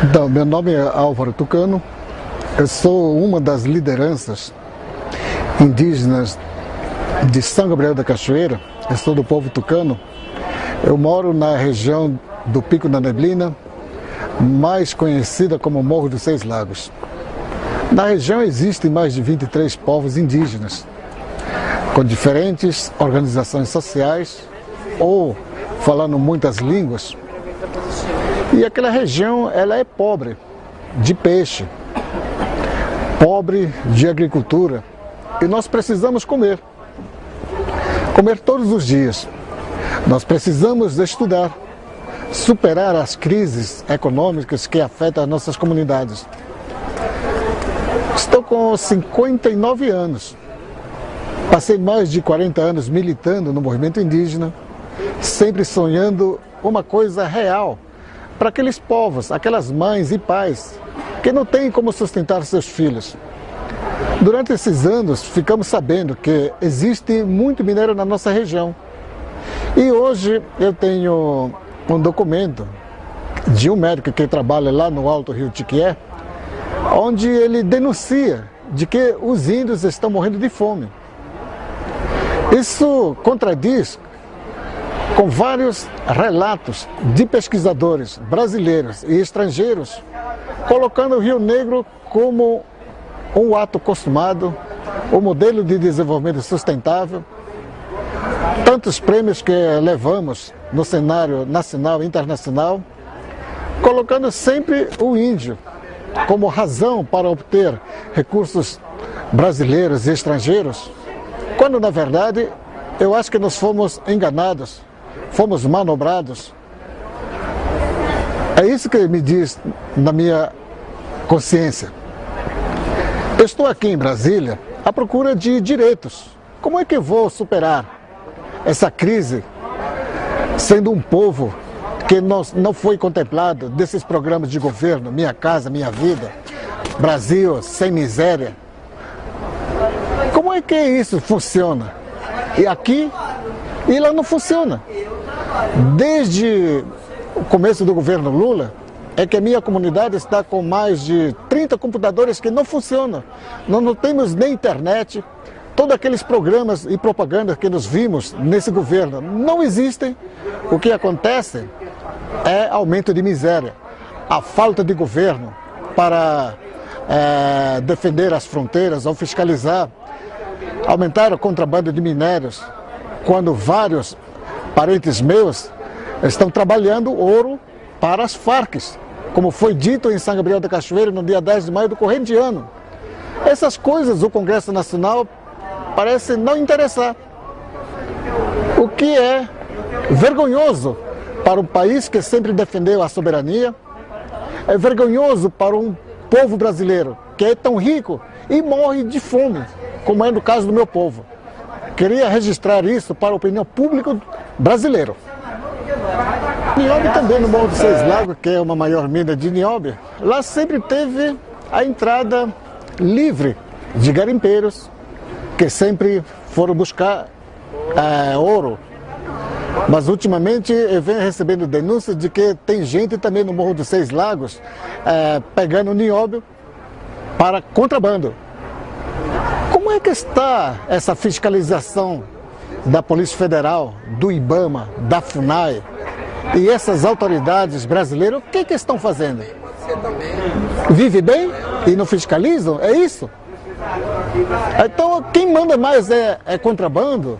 Então, meu nome é Álvaro Tucano, eu sou uma das lideranças indígenas de São Gabriel da Cachoeira, eu sou do povo tucano, eu moro na região do Pico da Neblina, mais conhecida como Morro dos Seis Lagos. Na região existem mais de 23 povos indígenas, com diferentes organizações sociais ou falando muitas línguas. E aquela região ela é pobre de peixe, pobre de agricultura, e nós precisamos comer todos os dias. Nós precisamos estudar, superar as crises econômicas que afetam as nossas comunidades. Estou com 59 anos, passei mais de 40 anos militando no movimento indígena, sempre sonhando uma coisa real para aqueles povos, aquelas mães e pais que não têm como sustentar seus filhos. Durante esses anos ficamos sabendo que existe muito minério na nossa região. E hoje eu tenho um documento de um médico que trabalha lá no Alto Rio Tiquié, onde ele denuncia de que os índios estão morrendo de fome. Isso contradiz com vários relatos de pesquisadores brasileiros e estrangeiros, colocando o Rio Negro como um ato consumado, um modelo de desenvolvimento sustentável. Tantos prêmios que levamos no cenário nacional e internacional, colocando sempre o índio como razão para obter recursos brasileiros e estrangeiros, quando na verdade eu acho que nós fomos enganados, fomos manobrados. É isso que me diz na minha consciência. Eu estou aqui em Brasília à procura de direitos. Como é que eu vou superar essa crise sendo um povo que não foi contemplado desses programas de governo, Minha Casa, Minha Vida, Brasil sem miséria? Como é que isso funciona? E aqui, e lá não funciona. Desde o começo do governo Lula, é que a minha comunidade está com mais de 30 computadores que não funcionam. Nós não temos nem internet. Todos aqueles programas e propagandas que nós vimos nesse governo não existem. O que acontece é aumento de miséria. A falta de governo para defender as fronteiras ou fiscalizar. Aumentar o contrabando de minérios, quando vários parentes meus estão trabalhando ouro para as Farc, como foi dito em São Gabriel da Cachoeira no dia 10 de maio do corrente ano. Essas coisas o Congresso Nacional parece não interessar, o que é vergonhoso para um país que sempre defendeu a soberania, é vergonhoso para um povo brasileiro que é tão rico e morre de fome, como é no caso do meu povo. Queria registrar isso para a opinião pública brasileira. Nióbio também, no Morro dos Seis Lagos, que é uma maior mina de nióbio, lá sempre teve a entrada livre de garimpeiros, que sempre foram buscar ouro. Mas ultimamente eu venho recebendo denúncias de que tem gente também no Morro dos Seis Lagos pegando nióbio para contrabando. Como é que está essa fiscalização da Polícia Federal, do IBAMA, da FUNAI e essas autoridades brasileiras? O que estão fazendo? Vive bem e não fiscalizam? É isso? Então quem manda mais é contrabando?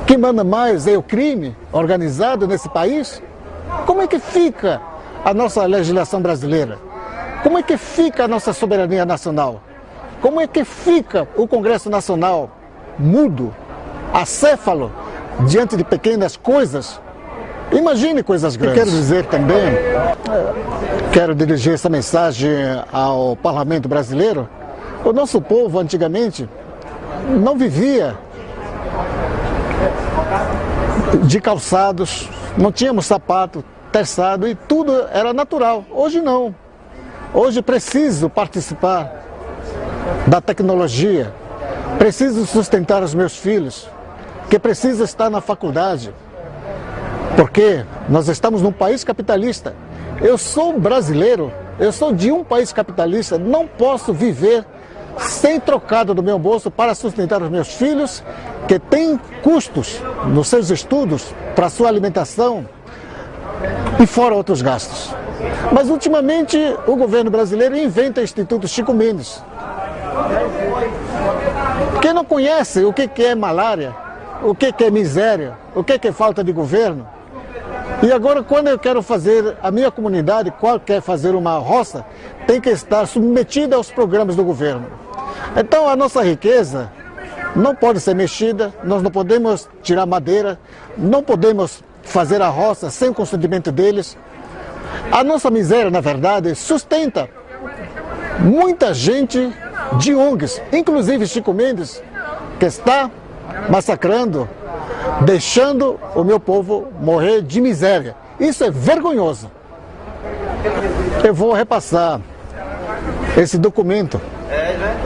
Quem manda mais é o crime organizado nesse país? Como é que fica a nossa legislação brasileira? Como é que fica a nossa soberania nacional? Como é que fica o Congresso Nacional mudo, acéfalo, diante de pequenas coisas? Imagine coisas grandes. Eu quero dizer também, quero dirigir essa mensagem ao Parlamento brasileiro. O nosso povo, antigamente, não vivia de calçados, não tínhamos sapato, terçado e tudo era natural. Hoje não. Hoje preciso participar da tecnologia, preciso sustentar os meus filhos, que precisam estar na faculdade, porque nós estamos num país capitalista. Eu sou brasileiro Eu sou de um país capitalista, não posso viver sem trocado do meu bolso para sustentar os meus filhos, que têm custos nos seus estudos, para a sua alimentação e fora outros gastos. Mas ultimamente o governo brasileiro inventa o Instituto Chico Mendes. Quem não conhece o que é malária, o que é miséria, o que é falta de governo. E agora, quando eu quero fazer a minha comunidade, qual quer fazer uma roça, tem que estar submetida aos programas do governo. Então a nossa riqueza não pode ser mexida, nós não podemos tirar madeira, não podemos fazer a roça sem o consentimento deles. A nossa miséria, na verdade, sustenta muita gente de ONGs, inclusive Chico Mendes, que está massacrando, deixando o meu povo morrer de miséria. Isso é vergonhoso. Eu vou repassar esse documento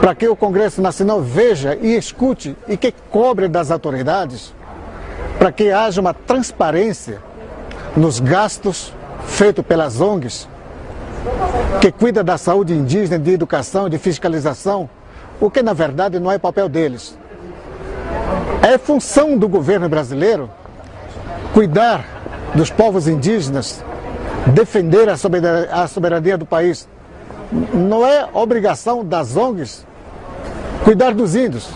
para que o Congresso Nacional veja e escute e que cobre das autoridades, para que haja uma transparência nos gastos feitos pelas ONGs, que cuida da saúde indígena, de educação, de fiscalização, o que na verdade não é papel deles. É função do governo brasileiro cuidar dos povos indígenas, defender a soberania do país. Não é obrigação das ONGs cuidar dos índios.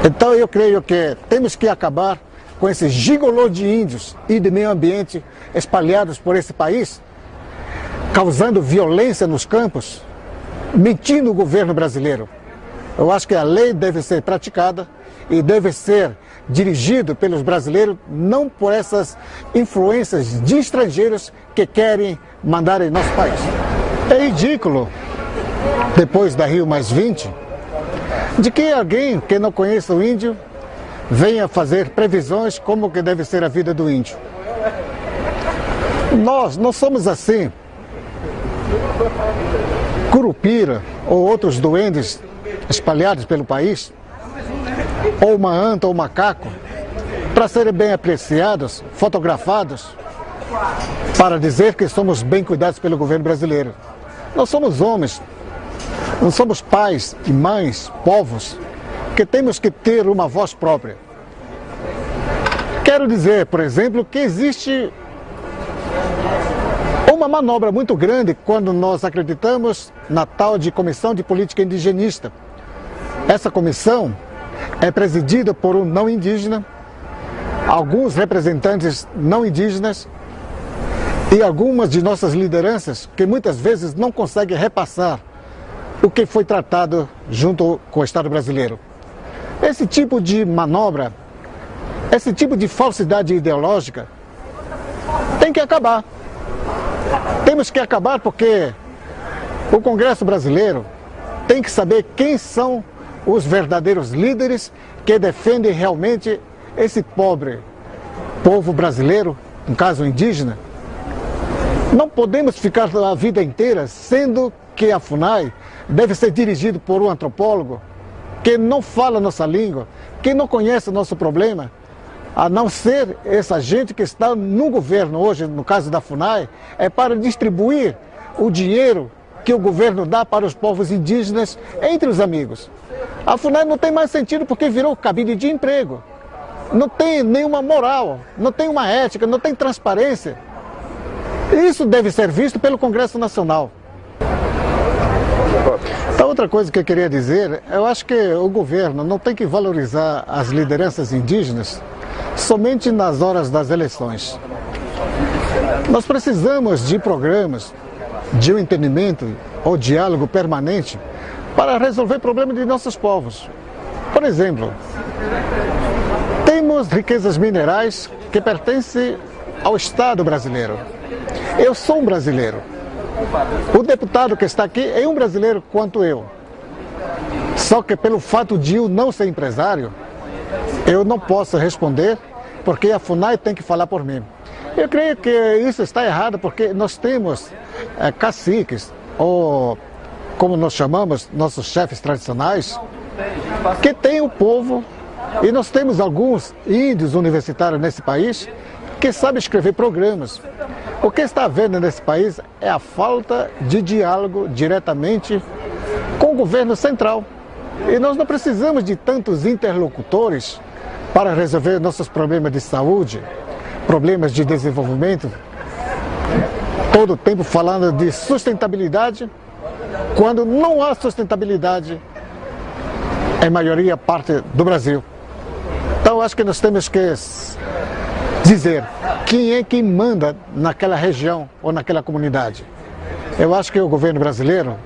Então eu creio que temos que acabar com esse gigolô de índios e de meio ambiente espalhados por esse país, causando violência nos campos, mentindo o governo brasileiro. Eu acho que a lei deve ser praticada e deve ser dirigido pelos brasileiros, não por essas influências de estrangeiros que querem mandar em nosso país. É ridículo, depois da Rio+20, de que alguém que não conheça o índio venha fazer previsões como que deve ser a vida do índio. Nós não somos assim. Curupira ou outros duendes espalhados pelo país, ou uma anta ou um macaco, para serem bem apreciados, fotografados, para dizer que somos bem cuidados pelo governo brasileiro. Nós somos homens, não somos pais e mães, povos, que temos que ter uma voz própria. Quero dizer, por exemplo, que existe uma manobra muito grande quando nós acreditamos na tal de Comissão de Política Indigenista. Essa comissão é presidida por um não indígena, alguns representantes não indígenas e algumas de nossas lideranças que muitas vezes não conseguem repassar o que foi tratado junto com o Estado brasileiro. Esse tipo de manobra, esse tipo de falsidade ideológica tem que acabar. Temos que acabar porque o Congresso brasileiro tem que saber quem são os verdadeiros líderes que defendem realmente esse pobre povo brasileiro, no caso indígena. Não podemos ficar a vida inteira sendo que a FUNAI deve ser dirigido por um antropólogo que não fala nossa língua, que não conhece o nosso problema, a não ser essa gente que está no governo hoje, no caso da FUNAI, é para distribuir o dinheiro que o governo dá para os povos indígenas entre os amigos. A FUNAI não tem mais sentido porque virou cabide de emprego. Não tem nenhuma moral, não tem uma ética, não tem transparência. Isso deve ser visto pelo Congresso Nacional. Então, outra coisa que eu queria dizer, eu acho que o governo não tem que valorizar as lideranças indígenas somente nas horas das eleições. Nós precisamos de programas de um entendimento ou diálogo permanente para resolver problemas de nossos povos. Por exemplo, temos riquezas minerais que pertencem ao Estado brasileiro. Eu sou um brasileiro. O deputado que está aqui é um brasileiro quanto eu. Só que pelo fato de eu não ser empresário, eu não posso responder porque a FUNAI tem que falar por mim. Eu creio que isso está errado porque nós temos caciques, ou como nós chamamos, nossos chefes tradicionais, que têm o povo, e nós temos alguns índios universitários nesse país que sabem escrever programas. O que está havendo nesse país é a falta de diálogo diretamente com o governo central. E nós não precisamos de tantos interlocutores para resolver nossos problemas de saúde, problemas de desenvolvimento, todo o tempo falando de sustentabilidade, quando não há sustentabilidade em maioria parte do Brasil. Então acho que nós temos que dizer quem é que manda naquela região ou naquela comunidade. Eu acho que o governo brasileiro